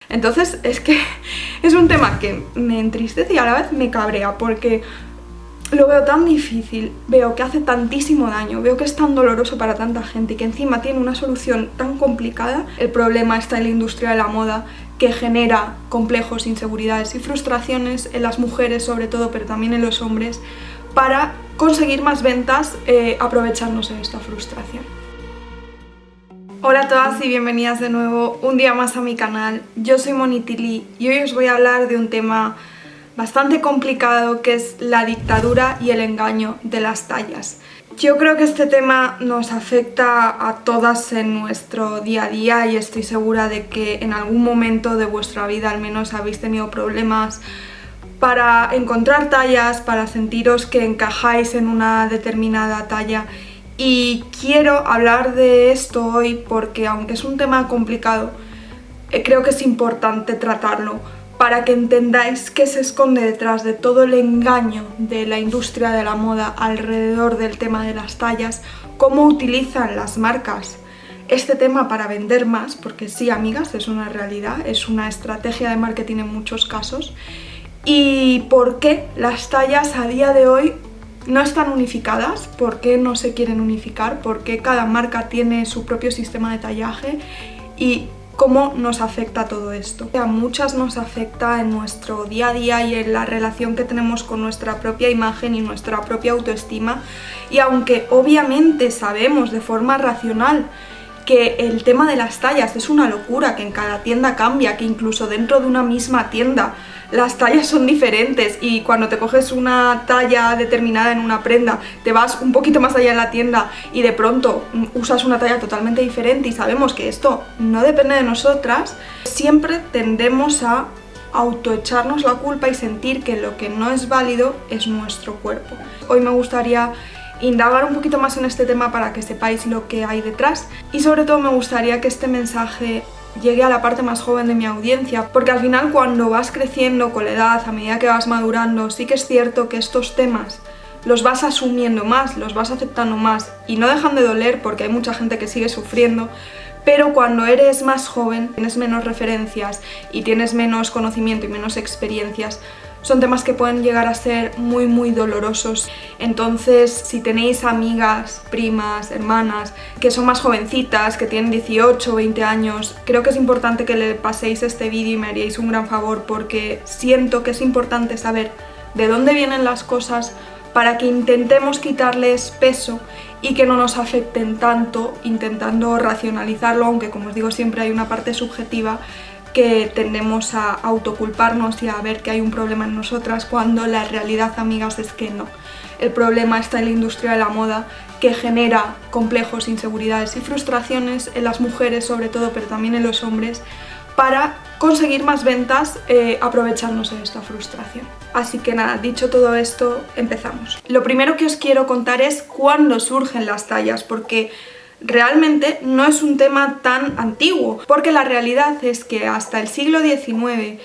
Entonces es que es un tema que me entristece y a la vez me cabrea porque lo veo tan difícil, veo que hace tantísimo daño, veo que es tan doloroso para tanta gente y que encima tiene una solución tan complicada. El problema está en la industria de la moda, que genera complejos, inseguridades y frustraciones en las mujeres sobre todo, pero también en los hombres, para conseguir más ventas aprovechándose de esta frustración. Hola a todas y bienvenidas de nuevo un día más a mi canal. Yo soy Monitili y hoy os voy a hablar de un tema bastante complicado, que es la dictadura y el engaño de las tallas. Yo creo que este tema nos afecta a todas en nuestro día a día y estoy segura de que en algún momento de vuestra vida al menos habéis tenido problemas para encontrar tallas, para sentiros que encajáis en una determinada talla. Y quiero hablar de esto hoy porque, aunque es un tema complicado, creo que es importante tratarlo para que entendáis qué se esconde detrás de todo el engaño de la industria de la moda alrededor del tema de las tallas, cómo utilizan las marcas este tema para vender más, porque sí, amigas, es una realidad, es una estrategia de marketing en muchos casos, y por qué las tallas a día de hoy no están unificadas, por qué no se quieren unificar, por qué cada marca tiene su propio sistema de tallaje y cómo nos afecta todo esto. A muchas nos afecta en nuestro día a día y en la relación que tenemos con nuestra propia imagen y nuestra propia autoestima, y aunque obviamente sabemos de forma racional que el tema de las tallas es una locura, que en cada tienda cambia, que incluso dentro de una misma tienda las tallas son diferentes y cuando te coges una talla determinada en una prenda, te vas un poquito más allá en la tienda y de pronto usas una talla totalmente diferente, y sabemos que esto no depende de nosotras, siempre tendemos a autoecharnos la culpa y sentir que lo que no es válido es nuestro cuerpo. Hoy me gustaría indagar un poquito más en este tema para que sepáis lo que hay detrás, y sobre todo me gustaría que este mensaje llegue a la parte más joven de mi audiencia, porque al final, cuando vas creciendo con la edad, a medida que vas madurando, sí que es cierto que estos temas los vas asumiendo más, los vas aceptando más y no dejan de doler porque hay mucha gente que sigue sufriendo. Pero cuando eres más joven, tienes menos referencias y tienes menos conocimiento y menos experiencias, son temas que pueden llegar a ser muy dolorosos. Entonces, si tenéis amigas, primas, hermanas que son más jovencitas, que tienen 18 o 20 años, creo que es importante que le paséis este vídeo y me haríais un gran favor, porque siento que es importante saber de dónde vienen las cosas para que intentemos quitarles peso y que no nos afecten tanto, intentando racionalizarlo, aunque como os digo siempre hay una parte subjetiva que tendemos a autoculparnos y a ver que hay un problema en nosotras, cuando la realidad, amigas, es que no. El problema está en la industria de la moda, que genera complejos, inseguridades y frustraciones en las mujeres sobre todo, pero también en los hombres, para conseguir más ventas aprovechándose de esta frustración. Así que nada, dicho todo esto, empezamos. Lo primero que os quiero contar es cuándo surgen las tallas, porque realmente no es un tema tan antiguo, porque la realidad es que hasta el siglo XIX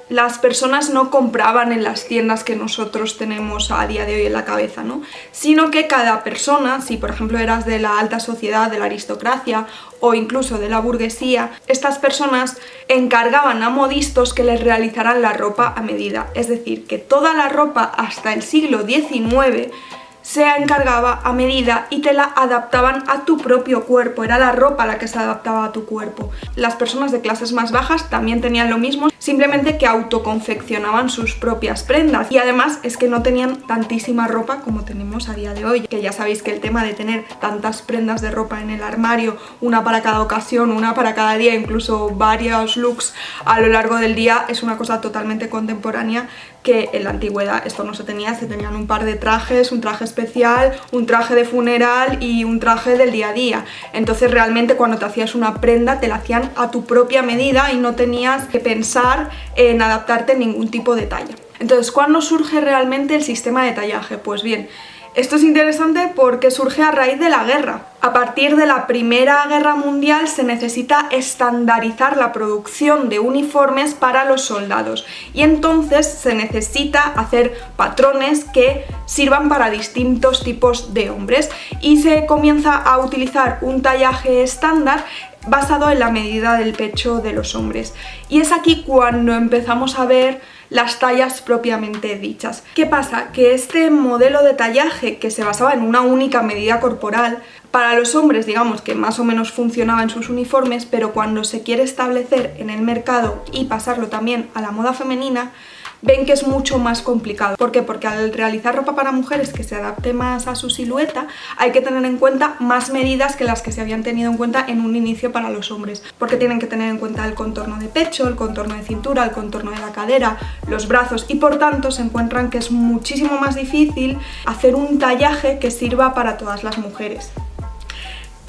las personas no compraban en las tiendas que nosotros tenemos a día de hoy en la cabeza, ¿no? Sino que cada persona, si por ejemplo eras de la alta sociedad, de la aristocracia o incluso de la burguesía, estas personas encargaban a modistos que les realizaran la ropa a medida. Es decir, que toda la ropa hasta el siglo XIX se encargaba a medida y te la adaptaban a tu propio cuerpo, era la ropa la que se adaptaba a tu cuerpo. Las personas de clases más bajas también tenían lo mismo, simplemente que autoconfeccionaban sus propias prendas, y además es que no tenían tantísima ropa como tenemos a día de hoy, que ya sabéis que el tema de tener tantas prendas de ropa en el armario, una para cada ocasión, una para cada día, incluso varios looks a lo largo del día, es una cosa totalmente contemporánea, que en la antigüedad esto no se tenía, se tenían un par de trajes, un traje especial, un traje de funeral y un traje del día a día. Entonces realmente cuando te hacías una prenda te la hacían a tu propia medida y no tenías que pensar en adaptarte a ningún tipo de talla. Entonces, ¿cuándo surge realmente el sistema de tallaje? Pues bien, esto es interesante porque surge a raíz de la guerra. A partir de la Primera Guerra Mundial se necesita estandarizar la producción de uniformes para los soldados, y entonces se necesita hacer patrones que sirvan para distintos tipos de hombres, y se comienza a utilizar un tallaje estándar basado en la medida del pecho de los hombres. Y es aquí cuando empezamos a ver las tallas propiamente dichas. ¿Qué pasa? Que este modelo de tallaje, que se basaba en una única medida corporal, para los hombres digamos que más o menos funcionaba en sus uniformes, pero cuando se quiere establecer en el mercado y pasarlo también a la moda femenina, ven que es mucho más complicado. ¿Por qué? Porque al realizar ropa para mujeres que se adapte más a su silueta, hay que tener en cuenta más medidas que las que se habían tenido en cuenta en un inicio para los hombres. Porque tienen que tener en cuenta el contorno de pecho, el contorno de cintura, el contorno de la cadera, los brazos, y por tanto se encuentran que es muchísimo más difícil hacer un tallaje que sirva para todas las mujeres.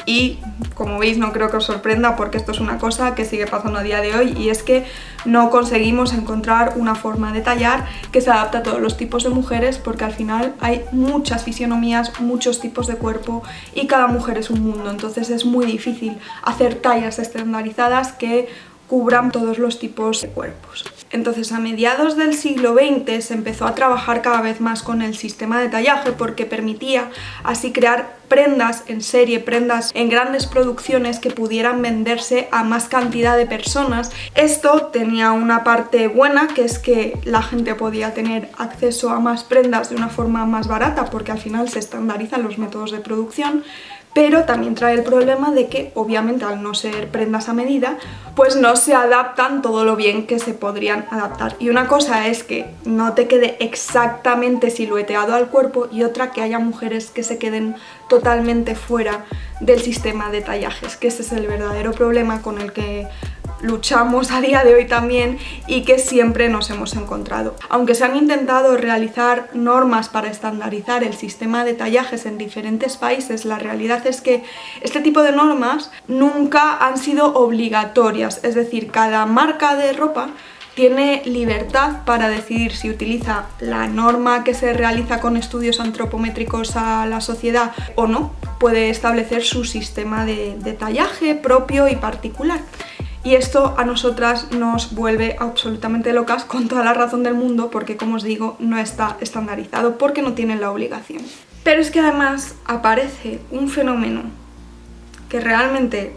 Y como veis, no creo que os sorprenda, porque esto es una cosa que sigue pasando a día de hoy, y es que no conseguimos encontrar una forma de tallar que se adapte a todos los tipos de mujeres, porque al final hay muchas fisionomías, muchos tipos de cuerpo y cada mujer es un mundo. Entonces es muy difícil hacer tallas estandarizadas que cubran todos los tipos de cuerpos. Entonces a mediados del siglo XX se empezó a trabajar cada vez más con el sistema de tallaje, porque permitía así crear prendas en serie, prendas en grandes producciones que pudieran venderse a más cantidad de personas. Esto tenía una parte buena, que es que la gente podía tener acceso a más prendas de una forma más barata, porque al final se estandarizan los métodos de producción, pero también trae el problema de que obviamente al no ser prendas a medida, pues no se adaptan todo lo bien que se podrían adaptar. Y una cosa es que no te quede exactamente silueteado al cuerpo, y otra que haya mujeres que se queden totalmente fuera del sistema de tallajes, que ese es el verdadero problema con el que luchamos a día de hoy también y que siempre nos hemos encontrado. Aunque se han intentado realizar normas para estandarizar el sistema de tallajes en diferentes países, la realidad es que este tipo de normas nunca han sido obligatorias. Es decir, cada marca de ropa tiene libertad para decidir si utiliza la norma que se realiza con estudios antropométricos a la sociedad o no. Puede establecer su sistema de tallaje propio y particular. Y esto a nosotras nos vuelve absolutamente locas, con toda la razón del mundo, porque como os digo, no está estandarizado, porque no tienen la obligación. Pero es que además aparece un fenómeno que realmente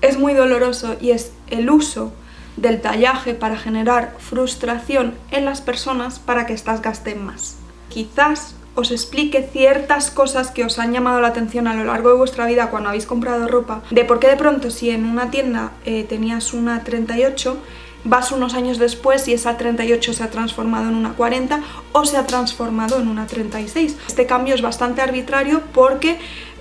es muy doloroso, y es el uso del tallaje para generar frustración en las personas para que éstas gasten más. Quizás os explique ciertas cosas que os han llamado la atención a lo largo de vuestra vida cuando habéis comprado ropa, de por qué de pronto si en una tienda tenías una 38, vas unos años después y esa 38 se ha transformado en una 40 o se ha transformado en una 36. Este cambio es bastante arbitrario porque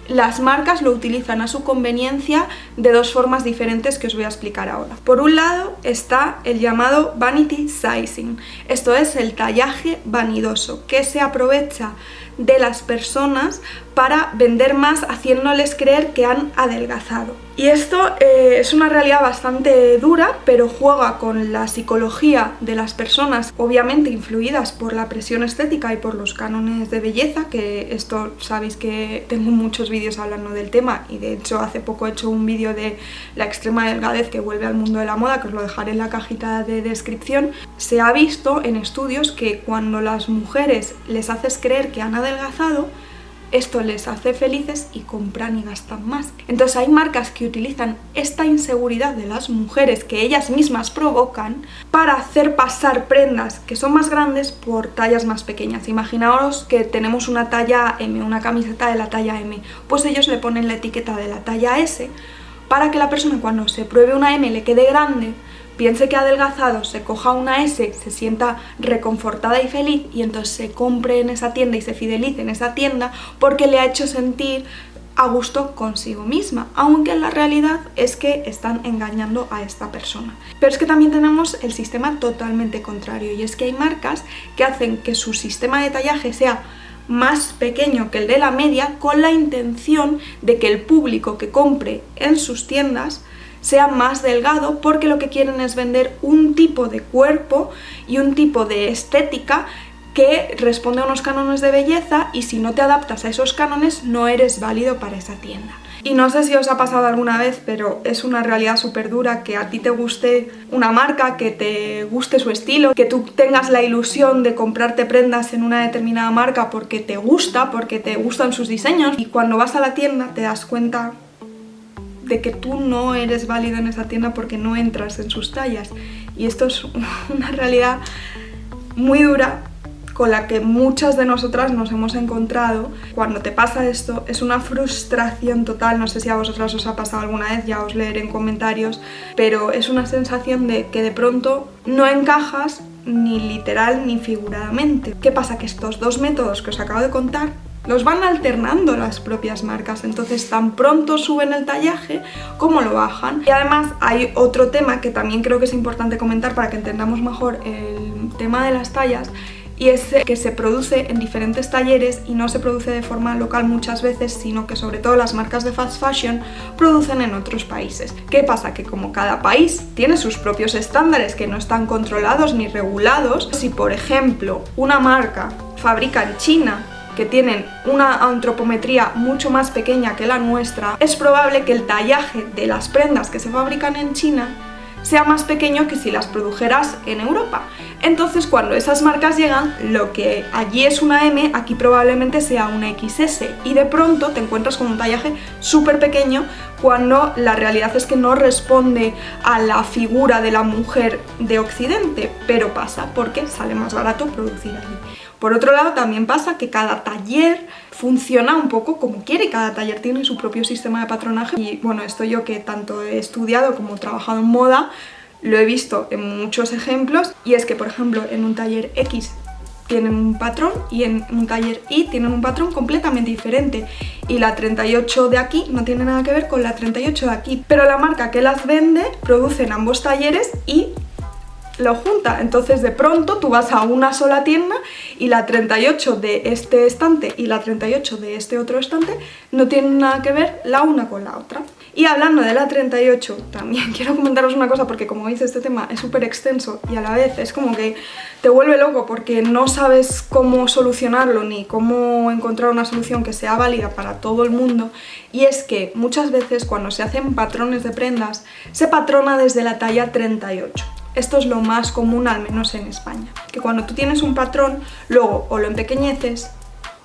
las marcas lo utilizan a su conveniencia de dos formas diferentes que os voy a explicar ahora. Por un lado está el llamado vanity sizing, esto es el tallaje vanidoso, que se aprovecha de las personas para vender más, haciéndoles creer que han adelgazado. Y esto es una realidad bastante dura, pero juega con la psicología de las personas, obviamente influidas por la presión estética y por los cánones de belleza, que esto sabéis que tengo muchos vídeos hablando del tema, y de hecho hace poco he hecho un vídeo de la extrema delgadez que vuelve al mundo de la moda, que os lo dejaré en la cajita de descripción. Se ha visto en estudios que cuando las mujeres les haces creer que han adelgazado, esto les hace felices y compran y gastan más. Entonces hay marcas que utilizan esta inseguridad de las mujeres que ellas mismas provocan para hacer pasar prendas que son más grandes por tallas más pequeñas. Imaginaos que tenemos una talla M, una camiseta de la talla M, pues ellos le ponen la etiqueta de la talla S para que la persona cuando se pruebe una M le quede grande, piense que ha adelgazado, se coja una S, se sienta reconfortada y feliz, y entonces se compre en esa tienda y se fidelice en esa tienda porque le ha hecho sentir a gusto consigo misma, aunque la realidad es que están engañando a esta persona. Pero es que también tenemos el sistema totalmente contrario, y es que hay marcas que hacen que su sistema de tallaje sea más pequeño que el de la media, con la intención de que el público que compre en sus tiendas sea más delgado, porque lo que quieren es vender un tipo de cuerpo y un tipo de estética que responde a unos cánones de belleza, y si no te adaptas a esos cánones no eres válido para esa tienda. Y no sé si os ha pasado alguna vez, pero es una realidad súper dura que a ti te guste una marca, que te guste su estilo, que tú tengas la ilusión de comprarte prendas en una determinada marca porque te gusta, porque te gustan sus diseños, y cuando vas a la tienda te das cuenta de que tú no eres válido en esa tienda porque no entras en sus tallas. Y esto es una realidad muy dura con la que muchas de nosotras nos hemos encontrado. Cuando te pasa esto es una frustración total, no sé si a vosotras os ha pasado alguna vez, ya os leeré en comentarios, pero es una sensación de que de pronto no encajas ni literal ni figuradamente. ¿Qué pasa? Que estos dos métodos que os acabo de contar los van alternando las propias marcas, entonces tan pronto suben el tallaje como lo bajan. Y además hay otro tema que también creo que es importante comentar para que entendamos mejor el tema de las tallas, y es que se produce en diferentes talleres y no se produce de forma local muchas veces, sino que sobre todo las marcas de fast fashion producen en otros países. ¿Qué pasa? Que como cada país tiene sus propios estándares que no están controlados ni regulados, si por ejemplo una marca fabrica en China, que tienen una antropometría mucho más pequeña que la nuestra, es probable que el tallaje de las prendas que se fabrican en China sea más pequeño que si las produjeras en Europa. Entonces cuando esas marcas llegan, lo que allí es una M, aquí probablemente sea una XS, y de pronto te encuentras con un tallaje súper pequeño cuando la realidad es que no responde a la figura de la mujer de Occidente, pero pasa porque sale más barato producir allí. Por otro lado, también pasa que cada taller funciona un poco como quiere, cada taller tiene su propio sistema de patronaje, y bueno, esto yo que tanto he estudiado como trabajado en moda, lo he visto en muchos ejemplos, y es que por ejemplo en un taller X tienen un patrón y en un taller Y tienen un patrón completamente diferente, y la 38 de aquí no tiene nada que ver con la 38 de aquí, pero la marca que las vende produce en ambos talleres y lo junta. Entonces de pronto tú vas a una sola tienda y la 38 de este estante y la 38 de este otro estante no tienen nada que ver la una con la otra. Y hablando de la 38, también quiero comentaros una cosa, porque como veis este tema es súper extenso y a la vez es como que te vuelve loco porque no sabes cómo solucionarlo ni cómo encontrar una solución que sea válida para todo el mundo. Y es que muchas veces cuando se hacen patrones de prendas se patrona desde la talla 38. Esto es lo más común, al menos en España, que cuando tú tienes un patrón, luego o lo empequeñeces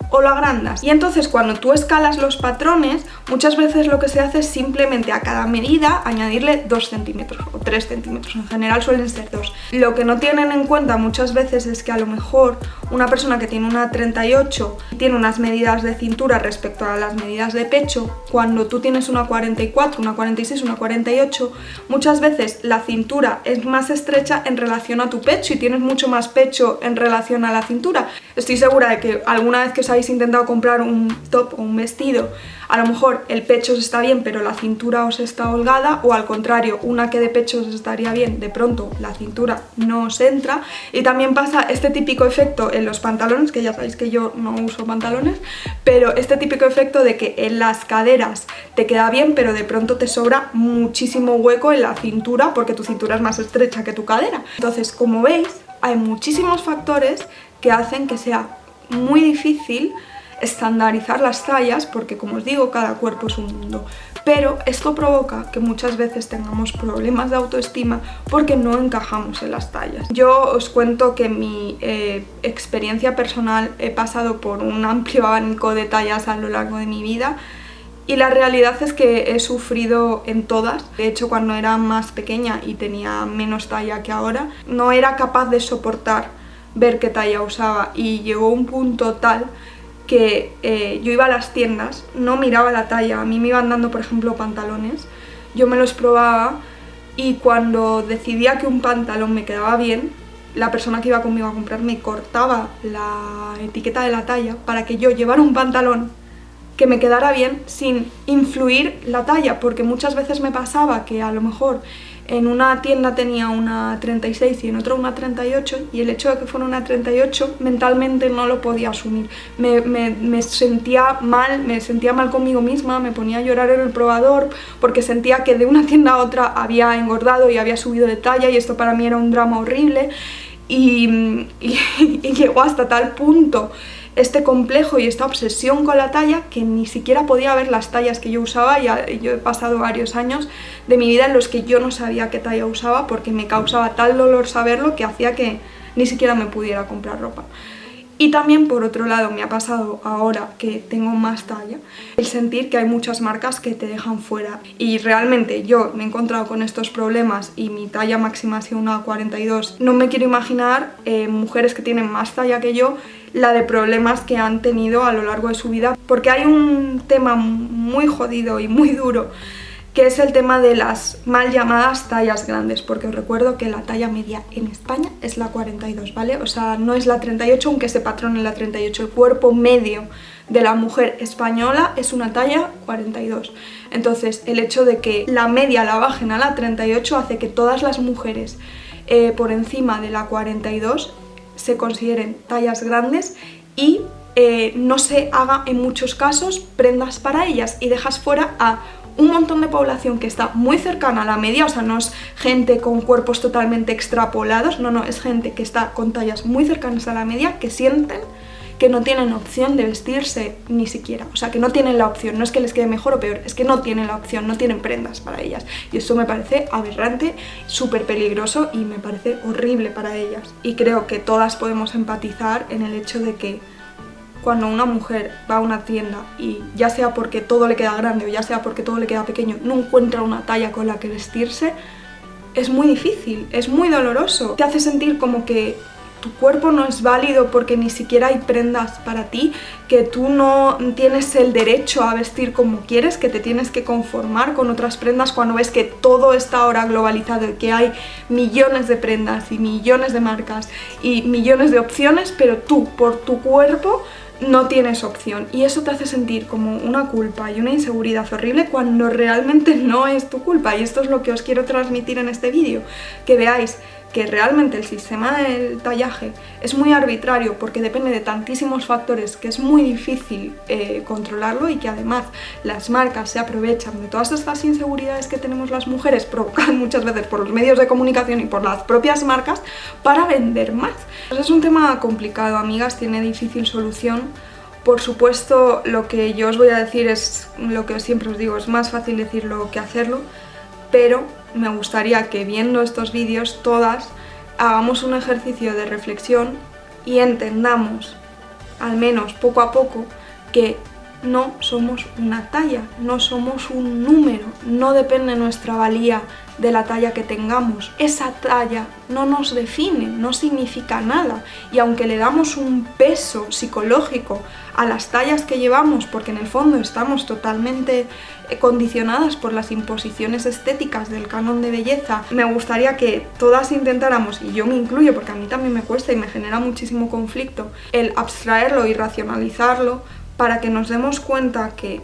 o lo agrandas. Y entonces cuando tú escalas los patrones, muchas veces lo que se hace es simplemente a cada medida añadirle 2 centímetros o 3 centímetros, en general suelen ser 2. Lo que no tienen en cuenta muchas veces es que a lo mejor una persona que tiene una 38 y tiene unas medidas de cintura respecto a las medidas de pecho, cuando tú tienes una 44, una 46, una 48, muchas veces la cintura es más estrecha en relación a tu pecho y tienes mucho más pecho en relación a la cintura. Estoy segura de que alguna vez que os habéis intentado comprar un top o un vestido, a lo mejor el pecho os está bien pero la cintura os está holgada, o al contrario, una que de pecho os estaría bien, de pronto la cintura no os entra. Y también pasa este típico efecto en los pantalones, que ya sabéis que yo no uso pantalones, pero este típico efecto de que en las caderas te queda bien pero de pronto te sobra muchísimo hueco en la cintura porque tu cintura es más estrecha que tu cadera. Entonces, como veis, hay muchísimos factores que hacen que sea muy difícil estandarizar las tallas, porque como os digo, cada cuerpo es un mundo, pero esto provoca que muchas veces tengamos problemas de autoestima porque no encajamos en las tallas. Yo os cuento que en mi experiencia personal he pasado por un amplio abanico de tallas a lo largo de mi vida, y la realidad es que he sufrido en todas. De hecho, cuando era más pequeña y tenía menos talla que ahora, no era capaz de soportar ver qué talla usaba, y llegó un punto tal que yo iba a las tiendas, no miraba la talla, a mí me iban dando por ejemplo pantalones, yo me los probaba y cuando decidía que un pantalón me quedaba bien, la persona que iba conmigo a comprar me cortaba la etiqueta de la talla para que yo llevara un pantalón que me quedara bien sin influir la talla, porque muchas veces me pasaba que a lo mejor en una tienda tenía una 36 y en otra una 38, y el hecho de que fuera una 38 mentalmente no lo podía asumir. Me sentía mal conmigo misma, me ponía a llorar en el probador porque sentía que de una tienda a otra había engordado y había subido de talla, y esto para mí era un drama horrible, y llegó hasta tal punto este complejo y esta obsesión con la talla que ni siquiera podía ver las tallas que yo usaba. Y yo he pasado varios años de mi vida en los que yo no sabía qué talla usaba porque me causaba tal dolor saberlo que hacía que ni siquiera me pudiera comprar ropa. Y también, por otro lado, me ha pasado ahora que tengo más talla, el sentir que hay muchas marcas que te dejan fuera. Y realmente yo me he encontrado con estos problemas y mi talla máxima ha sido una 42. No me quiero imaginar mujeres que tienen más talla que yo, la de problemas que han tenido a lo largo de su vida. Porque hay un tema muy jodido y muy duro, que es el tema de las mal llamadas tallas grandes, porque os recuerdo que la talla media en España es la 42, ¿vale? O sea, no es la 38, aunque se patrone en la 38. El cuerpo medio de la mujer española es una talla 42. Entonces, el hecho de que la media la bajen a la 38 hace que todas las mujeres por encima de la 42 se consideren tallas grandes y no se haga en muchos casos prendas para ellas, y dejas fuera a un montón de población que está muy cercana a la media. O sea, no es gente con cuerpos totalmente extrapolados, no, es gente que está con tallas muy cercanas a la media, que sienten que no tienen opción de vestirse ni siquiera, o sea, que no tienen la opción, no es que les quede mejor o peor, es que no tienen la opción, no tienen prendas para ellas, y eso me parece aberrante, súper peligroso y me parece horrible para ellas. Y creo que todas podemos empatizar en el hecho de que cuando una mujer va a una tienda y ya sea porque todo le queda grande o ya sea porque todo le queda pequeño, no encuentra una talla con la que vestirse, es muy difícil, es muy doloroso. Te hace sentir como que tu cuerpo no es válido porque ni siquiera hay prendas para ti, que tú no tienes el derecho a vestir como quieres, que te tienes que conformar con otras prendas cuando ves que todo está ahora globalizado y que hay millones de prendas y millones de marcas y millones de opciones, pero tú, por tu cuerpo, no tienes opción, y eso te hace sentir como una culpa y una inseguridad horrible cuando realmente no es tu culpa. Y esto es lo que os quiero transmitir en este vídeo, que veáis que realmente el sistema del tallaje es muy arbitrario porque depende de tantísimos factores que es muy difícil controlarlo, y que además las marcas se aprovechan de todas estas inseguridades que tenemos las mujeres, provocadas muchas veces por los medios de comunicación y por las propias marcas, para vender más. Pues es un tema complicado, amigas, tiene difícil solución. Por supuesto, lo que yo os voy a decir es lo que siempre os digo, es más fácil decirlo que hacerlo, pero me gustaría que viendo estos vídeos todas hagamos un ejercicio de reflexión y entendamos, al menos poco a poco, que no somos una talla, no somos un número, no depende nuestra valía de la talla que tengamos. Esa talla no nos define, no significa nada, y aunque le damos un peso psicológico a las tallas que llevamos, porque en el fondo estamos totalmente condicionadas por las imposiciones estéticas del canon de belleza, me gustaría que todas intentáramos, y yo me incluyo porque a mí también me cuesta y me genera muchísimo conflicto, el abstraerlo y racionalizarlo, para que nos demos cuenta que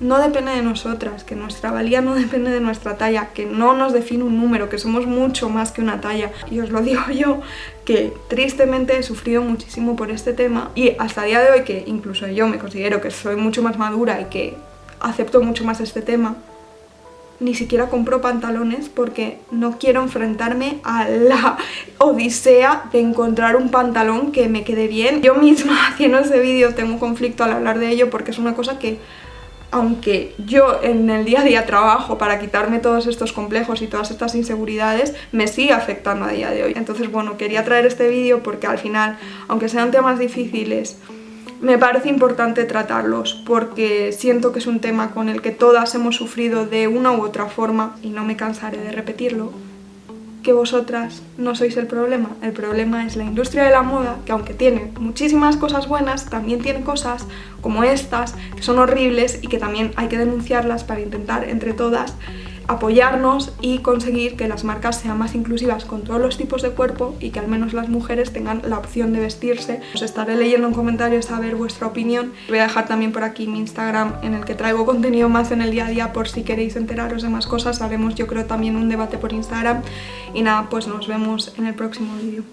no depende de nosotras, que nuestra valía no depende de nuestra talla, que no nos define un número, que somos mucho más que una talla. Y os lo digo yo, que tristemente he sufrido muchísimo por este tema, y hasta el día de hoy, que incluso yo me considero que soy mucho más madura y que acepto mucho más este tema, ni siquiera compro pantalones porque no quiero enfrentarme a la odisea de encontrar un pantalón que me quede bien. Yo misma haciendo ese vídeo tengo conflicto al hablar de ello, porque es una cosa que, aunque yo en el día a día trabajo para quitarme todos estos complejos y todas estas inseguridades, me sigue afectando a día de hoy. Entonces, bueno, quería traer este vídeo porque al final, aunque sean temas difíciles, me parece importante tratarlos, porque siento que es un tema con el que todas hemos sufrido de una u otra forma, y no me cansaré de repetirlo, que vosotras no sois el problema es la industria de la moda, que aunque tiene muchísimas cosas buenas, también tiene cosas como estas, que son horribles y que también hay que denunciarlas para intentar entre todas apoyarnos y conseguir que las marcas sean más inclusivas con todos los tipos de cuerpo, y que al menos las mujeres tengan la opción de vestirse. Os estaré leyendo en comentarios a ver vuestra opinión. Voy a dejar también por aquí mi Instagram, en el que traigo contenido más en el día a día por si queréis enteraros de más cosas. Haremos, yo creo, también un debate por Instagram. Y nada, pues nos vemos en el próximo vídeo.